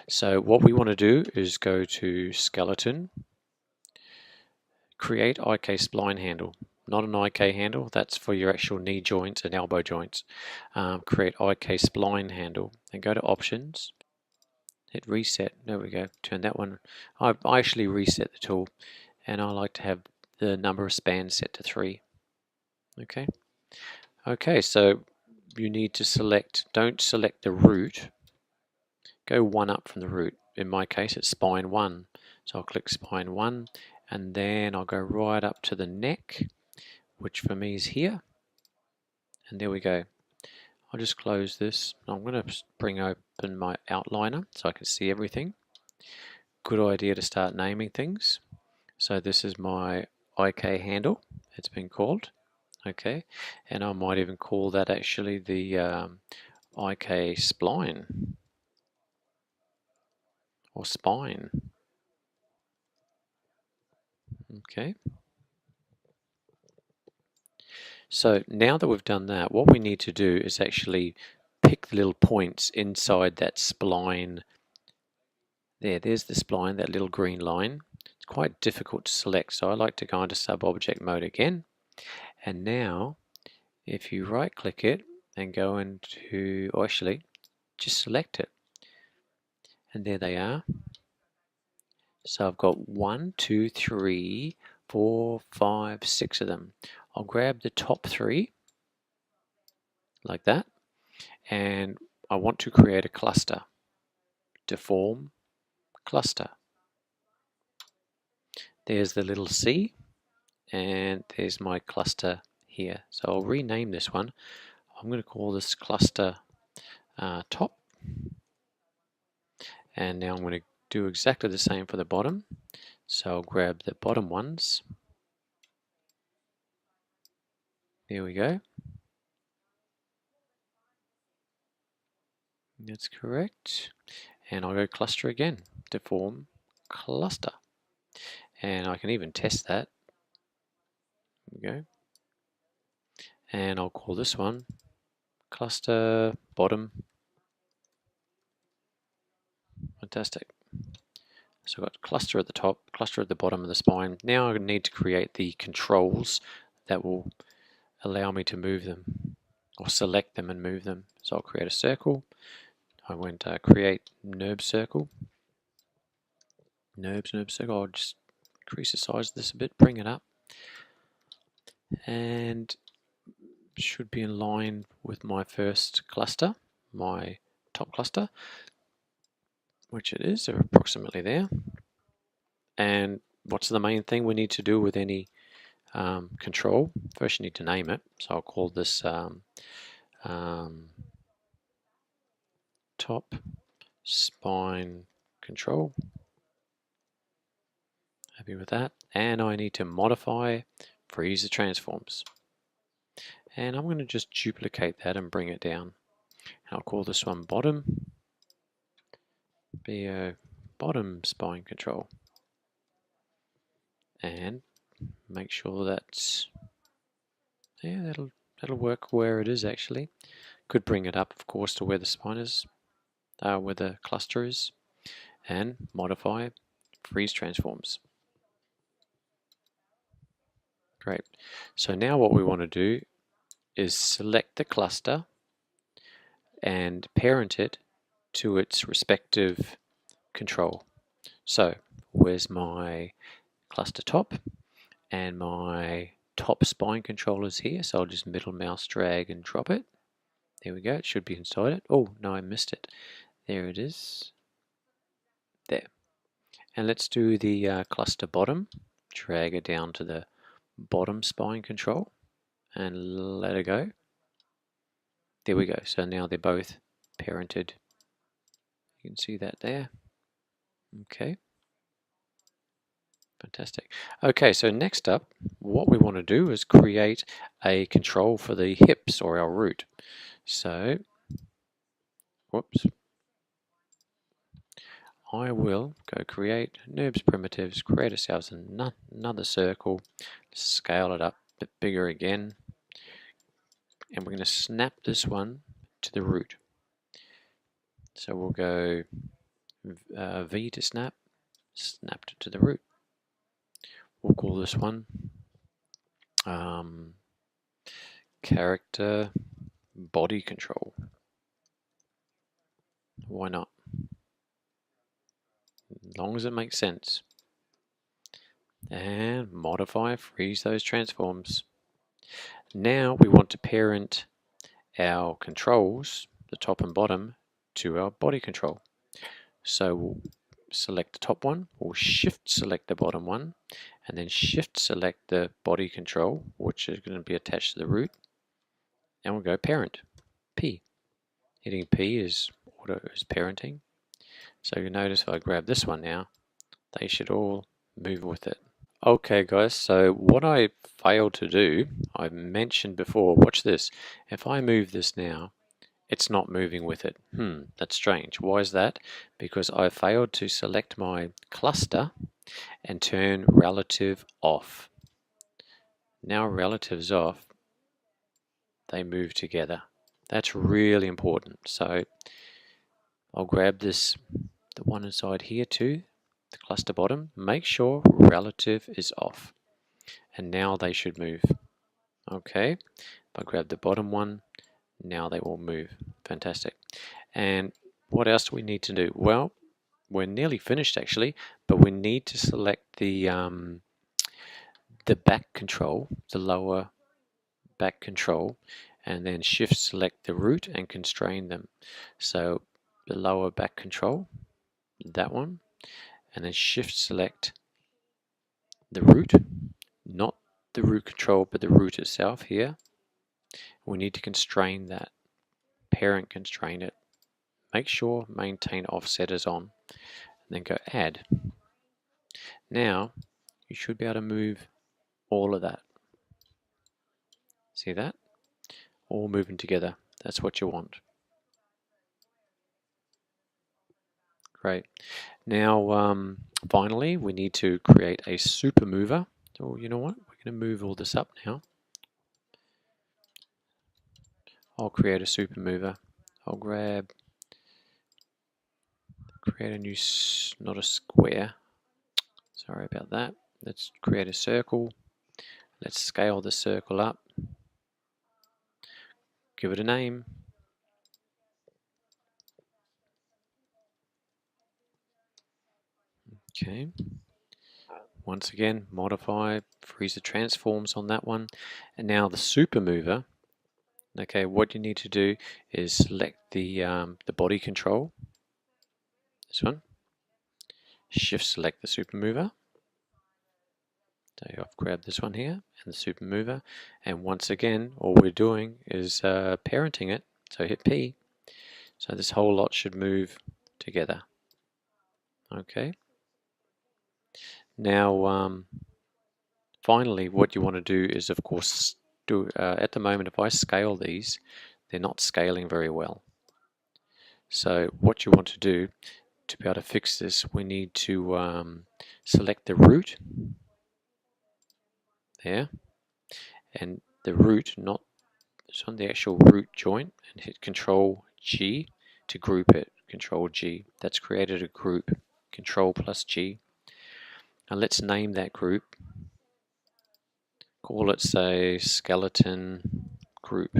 So what we want to do is go to Skeleton, create IK Spline Handle. Not an IK handle, that's for your actual knee joints and elbow joints. Create IK Spline Handle and go to Options, hit Reset. There we go, turn that one. I actually reset the tool and I like to have the number of spans set to 3. Okay, so you need to select, don't select the root, go one up from the root. In my case it's spine 1, so I'll click spine 1 and then I'll go right up to the neck, which for me is here, and there we go. I'll just close this. I'm going to bring open my outliner so I can see everything. Good idea to start naming things. So this is my IK handle, it's been called. Okay, and I might even call that actually the IK spline or spine. Okay. So now that we've done that, what we need to do is actually pick the little points inside that spline. There's the spline, that little green line. It's quite difficult to select, so I like to go into sub-object mode again. And now, if you right-click it and go into, or actually, just select it. And there they are. So I've got 1, 2, 3, 4, 5, 6 of them. I'll grab the top 3, like that, and I want to create a cluster. Deform cluster. There's the little C, and there's my cluster here. So I'll rename this one. I'm going to call this cluster top, and now I'm going to do exactly the same for the bottom. So I'll grab the bottom ones. There we go. That's correct. And I'll go cluster again, deform cluster. And I can even test that. There we go. And I'll call this one cluster bottom. Fantastic. So I've got cluster at the top, cluster at the bottom of the spine. Now I need to create the controls that will allow me to move them or select them and move them. So I'll create a circle. I went create NURB circle. NURB circle. I'll just increase the size of this a bit, bring it up, and should be in line with my first cluster, my top cluster, which it is. They're approximately there. And what's the main thing we need to do with any control? First you need to name it. So I'll call this top spine control. Happy with that. And I need to modify freeze the transforms. And I'm going to just duplicate that and bring it down. I'll call this one bottom. Bottom spine control. And make sure that's, yeah, that'll work where it is actually. Could bring it up, of course, to where the spine is, where the cluster is, and modify freeze transforms. Great. So now what we want to do is select the cluster and parent it to its respective control. So where's my cluster top, and my top spine controllers here, so I'll just middle mouse drag and drop it. There we go, it should be inside it. Oh no, I missed it. There it is. There. And let's do the cluster bottom. Drag it down to the bottom spine control and let it go. There we go. So now they're both parented. You can see that there. Okay. Fantastic. Okay, so next up, what we want to do is create a control for the hips or our root. So, whoops. I will go create NURBS primitives, create ourselves another circle, scale it up a bit bigger again, and we're going to snap this one to the root. So we'll go V to snap, snapped it to the root. We'll call this one character body control. Why not? As long as it makes sense. And modify, freeze those transforms. Now we want to parent our controls, the top and bottom, to our body control. So we'll select the top one, we'll shift select the bottom one, and then shift select the body control, which is going to be attached to the root, and we'll go parent, P. Hitting P is parenting. So you notice if I grab this one now, they should all move with it. Okay guys, so what I failed to do, I mentioned before, watch this. If I move this now, it's not moving with it. That's strange. Why is that? Because I failed to select my cluster and turn relative off. Now relative's off, they move together. That's really important. So I'll grab this, the one inside here too, the cluster bottom, make sure relative is off. And now they should move. Okay, if I grab the bottom one, now they will move. Fantastic. And what else do we need to do? Well, we're nearly finished actually, but we need to select the back control, the lower back control, and then shift select the root and constrain them. So the lower back control, that one, and then shift select the root, not the root control but the root itself here. We need to constrain that, parent constrain it. Make sure maintain offset is on, and then go add. Now you should be able to move all of that. See that? All moving together. That's what you want. Great. Now finally we need to create a super mover. So you know what? We're going to move all this up now. I'll create a super mover. I'll create a new, not a square. Sorry about that. Let's create a circle. Let's scale the circle up. Give it a name. Okay. Once again, modify, freeze the transforms on that one. And now the super mover. Okay, what you need to do is select the body control. This one. Shift select the super mover. So I've grabbed this one here and the super mover, and once again all we're doing is parenting it, so hit P. So this whole lot should move together. Okay. Now finally what you want to do is of course do at the moment if I scale these, they're not scaling very well. So what you want to do to be able to fix this, we need to select the root there, and the root, not it's on the actual root joint, and hit Control G to group it. Control G. That's created a group. Control plus G. Now let's name that group. Call it, say, skeleton group,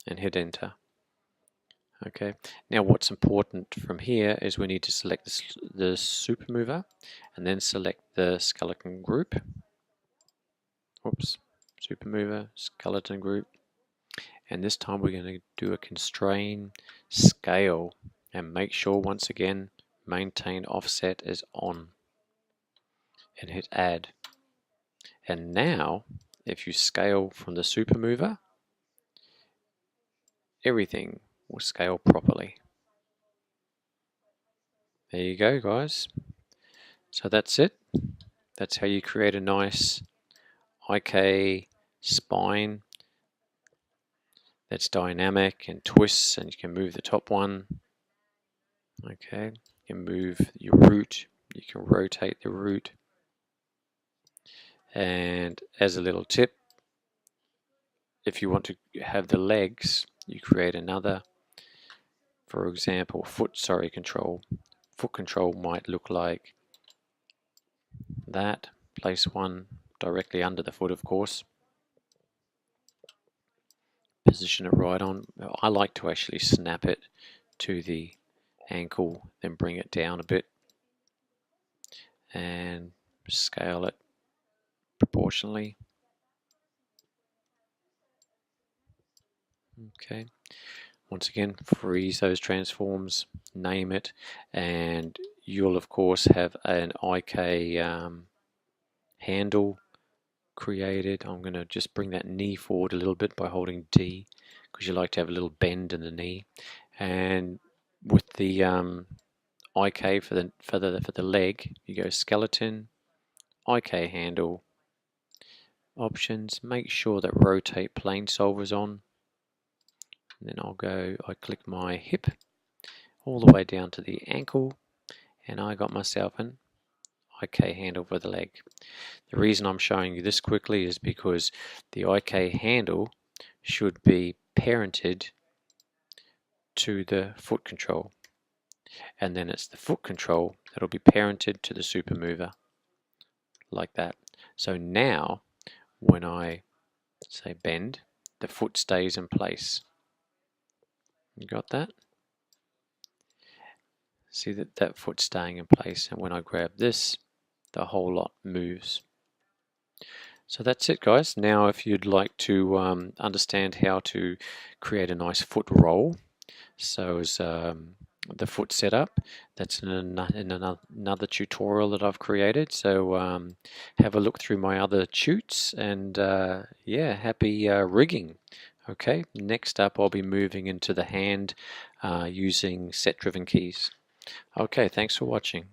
and hit enter. Okay. Now what's important from here is we need to select the super mover and then select the skeleton group. Oops. Super mover, skeleton group. And this time we're going to do a constrain scale and make sure once again maintain offset is on, and hit add. And now if you scale from the super mover, everything will scale properly. There you go guys. So that's it. That's how you create a nice IK spine that's dynamic and twists, and you can move the top one. Okay, you can move your root, you can rotate the root. And as a little tip, if you want to have the legs, you create another, for example, foot control. foot control might look like that. Place one directly under the foot, of course. Position it right on. I like to actually snap it to the ankle, then bring it down a bit and scale it proportionally. Okay. Once again, freeze those transforms, name it, and you'll of course have an IK handle created. I'm going to just bring that knee forward a little bit by holding D, because you like to have a little bend in the knee. And with the IK for the leg, you go skeleton, IK handle, options. Make sure that rotate plane solver's on. And then I click my hip all the way down to the ankle, and I got myself an IK handle for the leg. The reason I'm showing you this quickly is because the IK handle should be parented to the foot control, and then it's the foot control that'll be parented to the super mover, like that. So now when I say bend, the foot stays in place. You got that? See that foot's staying in place, and when I grab this, the whole lot moves. So that's it, guys. Now if you'd like to understand how to create a nice foot roll, so as the foot setup, that's in another tutorial that I've created. So have a look through my other tutes, and yeah, happy rigging. Okay, next up I'll be moving into the hand using set driven keys. Okay, thanks for watching.